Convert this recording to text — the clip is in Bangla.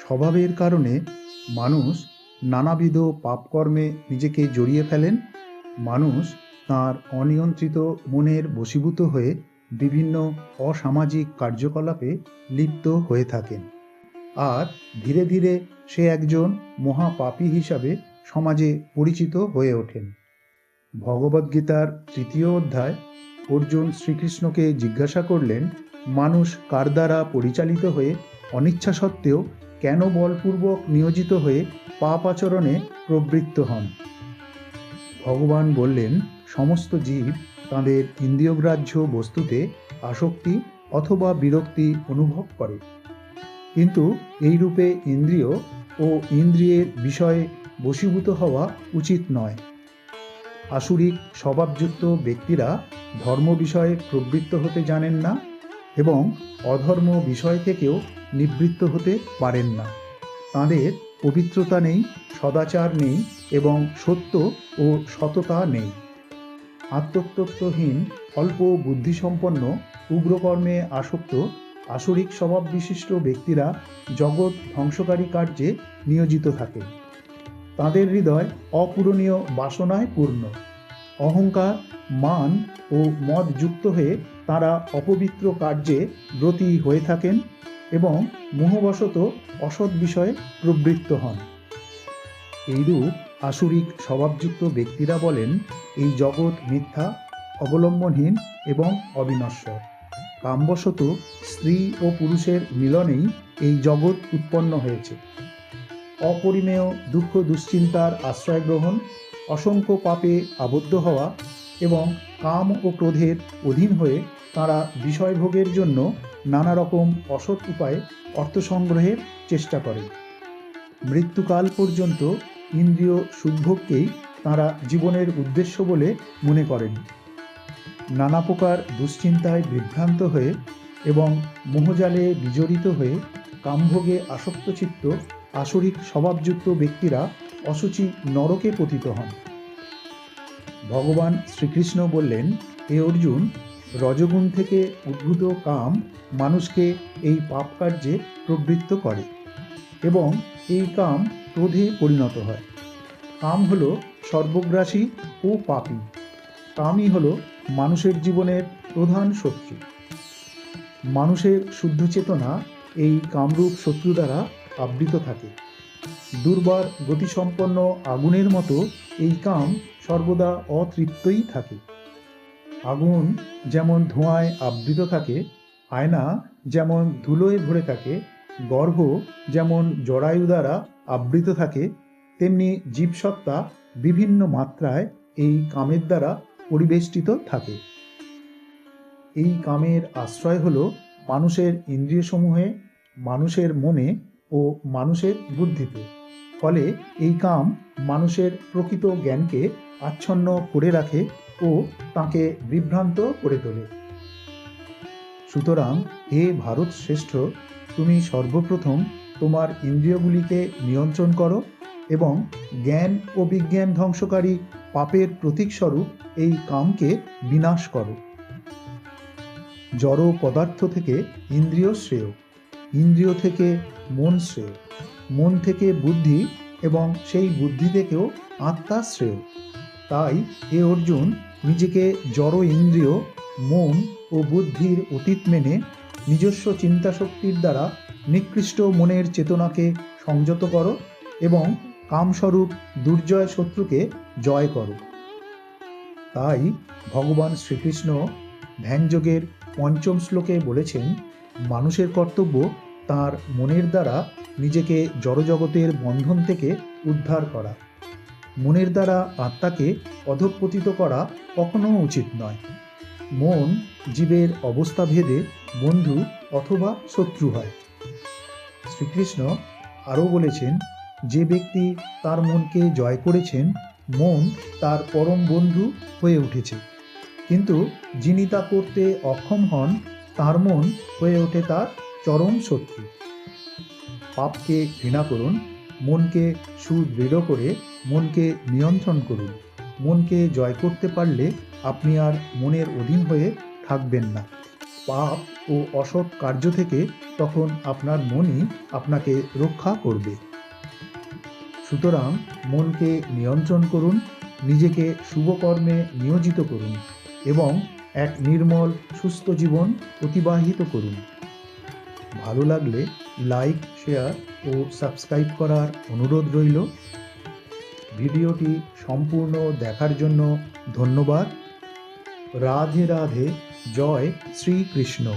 স্বভাবের কারণে মানুষ নানাবিধ পাপকর্মে নিজেকে জড়িয়ে ফেলেন। মানুষ তাঁর অনিয়ন্ত্রিত মনের বশীভূত হয়ে বিভিন্ন অসামাজিক কার্যকলাপে লিপ্ত হয়ে থাকেন। আর ধীরে ধীরে সে একজন মহাপাপী হিসাবে সমাজে পরিচিত হয়ে ওঠেন। ভগবদ্গীতার ৩য় অধ্যায় অর্জুন শ্রীকৃষ্ণকে জিজ্ঞাসা করলেন, মানুষ কার দ্বারা পরিচালিত হয়ে অনিচ্ছা সত্ত্বেও কেন বলপূর্বক নিয়োজিত হয়ে পাপ আচরণে প্রবৃত্ত হন? ভগবান বললেন, সমস্ত জীব তাদের ইন্দ্রিয়গ্রাহ্য বস্তুতে আসক্তি অথবা বিরক্তি অনুভব করে, কিন্তু এই রূপে ইন্দ্রিয় ও ইন্দ্রিয়ের বিষয়ে বশীভূত হওয়া উচিত নয়। আসুরিক স্বভাবযুক্ত ব্যক্তিরা ধর্ম বিষয়ে প্রবৃত্ত হতে জানেন না এবং অধর্ম বিষয় থেকেও নিবৃত্ত হতে পারেন না। তাঁদের পবিত্রতা নেই, সদাচার নেই এবং সত্য ও সততা নেই। আত্মতত্ত্বহীন, অল্প বুদ্ধিসম্পন্ন, উগ্রকর্মে আসক্ত, আসুরিক স্বভাব বিশিষ্ট ব্যক্তিরা জগৎ ধ্বংসকারী কার্যে নিয়োজিত থাকে। তাদের হৃদয় অপূরণীয় বাসনায় পূর্ণ। অহংকার, মান ও মদ যুক্ত হয়ে তারা অপবিত্র কার্যে ব্রতী হয়ে থাকেন এবং মোহবশত অসৎ বিষয়ে প্রবৃত্ত হন। এইরূপ আসুরিক স্বভাবযুক্ত ব্যক্তিরা বলেন, এই জগৎ মিথ্যা, অবলম্বনহীন এবং অবিনশ্বর। কামবশত স্ত্রী ও পুরুষের মিলনেই এই জগৎ উৎপন্ন হয়েছে। অপরিমেয় দুঃখ দুশ্চিন্তার আশ্রয় গ্রহণ, অসংখ্য পাপে আবদ্ধ হওয়া এবং কাম ও ক্রোধের অধীন হয়ে তারা বিষয়ভোগের জন্য নানা রকম অসৎ উপায়ে অর্থ সংগ্রহের চেষ্টা করে। মৃত্যুকাল পর্যন্ত ইন্দ্রিয় সুখভোগকেই তারা জীবনের উদ্দেশ্য বলে মনে করেন। নানা প্রকার দুশ্চিন্তায় বিভ্রান্ত হয়ে এবং মোহজালে বিজড়িত হয়ে কামভোগে আসক্ত চিত্ত আসরিক স্বভাবযুক্ত ব্যক্তিরা অশুচি নরকে পতিত হন। ভগবান শ্রীকৃষ্ণ বললেন, হে অর্জুন, রজগুণ থেকে উদ্ভূত কাম মানুষকে এই পাপ কার্যে প্রবৃত্ত করে এবং এই কাম ক্রোধে পরিণত হয়। কাম হল সর্বগ্রাসী ও পাপী। কামই হল মানুষের জীবনের প্রধান শত্রু। মানুষের শুদ্ধ চেতনা এই কামরূপ শত্রু দ্বারা আবৃত থাকে। দুর্বার গতিসম্পন্ন আগুনের মতো এই কাম সর্বদা অতৃপ্তই থাকে। আগুন যেমন ধোঁয়ায় আবৃত থাকে, আয়না যেমন ধুলোয় ভরে থাকে, গর্ভ যেমন জরায়ু দ্বারা আবৃত থাকে, তেমনি জীবসত্তা বিভিন্ন মাত্রায় এই কামের দ্বারা পরিবেষ্টিত থাকে। এই কামের আশ্রয় হল মানুষের ইন্দ্রিয়সমূহে, মানুষের মনে ও মানুষের বুদ্ধিতে। ফলে এই কাম মানুষের প্রকৃত জ্ঞানকে আচ্ছন্ন করে রাখে ও তাকে বিভ্রান্ত করে তোলে। সুতরাং হে ভারত শ্রেষ্ঠ, তুমি সর্বপ্রথম তোমার ইন্দ্রিয়গুলিকে নিয়ন্ত্রণ করো এবং জ্ঞান ও বিজ্ঞান ধ্বংসকারী পাপের প্রতীকস্বরূপ এই কামকে বিনাশ করো। জড় পদার্থ থেকে ইন্দ্রিয় শ্রেয়, ইন্দ্রিয় থেকে মন শ্রেয়, মন থেকে বুদ্ধি এবং সেই বুদ্ধি থেকেও আত্মা শ্রেয়। তাই হে অর্জুন, নিজেকে জড় ইন্দ্রিয়, মন ও বুদ্ধির অতীত মেনে নিজস্ব চিন্তাশক্তির দ্বারা নিকৃষ্ট মনের চেতনাকে সংযত করো এবং কামস্বরূপ দুর্জয় শত্রুকে জয় করো। তাই ভগবান শ্রীকৃষ্ণ ধ্যানযোগের ৫ম শ্লোকে বলেছেন, মানুষের কর্তব্য তার মনের দ্বারা নিজেকে জড়জগতের বন্ধন থেকে উদ্ধার করা। মনের দ্বারা আত্মাকে অধঃপতিত করা কখনো উচিত নয়। মন জীবের অবস্থা ভেদে বন্ধু অথবা শত্রু হয়। শ্রীকৃষ্ণ আরও বলেছেন, যে ব্যক্তি তার মনকে জয় করেছেন, মন তার পরম বন্ধু হয়ে উঠেছে, কিন্তু যিনি তা করতে অক্ষম হন, তার মন হয়ে ওঠে তার চরম শত্রু। পাপকে ঘৃণা করুন, মনকে সুদৃঢ় করে মনকে নিয়ন্ত্রণ করুন। মনকে জয় করতে পারলে আপনি আর মনের অধীন হয়ে থাকবেন না। পাপ ও অসৎ কার্য থেকে তখন আপনার মনই আপনাকে রক্ষা করবে। সুতরাং মনকে নিয়ন্ত্রণ করুন, নিজেকে শুভকর্মে নিয়োজিত করুন এবং এক নির্মল সুস্থ জীবন অতিবাহিত করুন। ভালো লাগলে লাইক, শেয়ার ও সাবস্ক্রাইব করার অনুরোধ রইল। ভিডিওটি সম্পূর্ণ দেখার জন্য ধন্যবাদ। রাধে রাধে। জয় শ্রীকৃষ্ণ।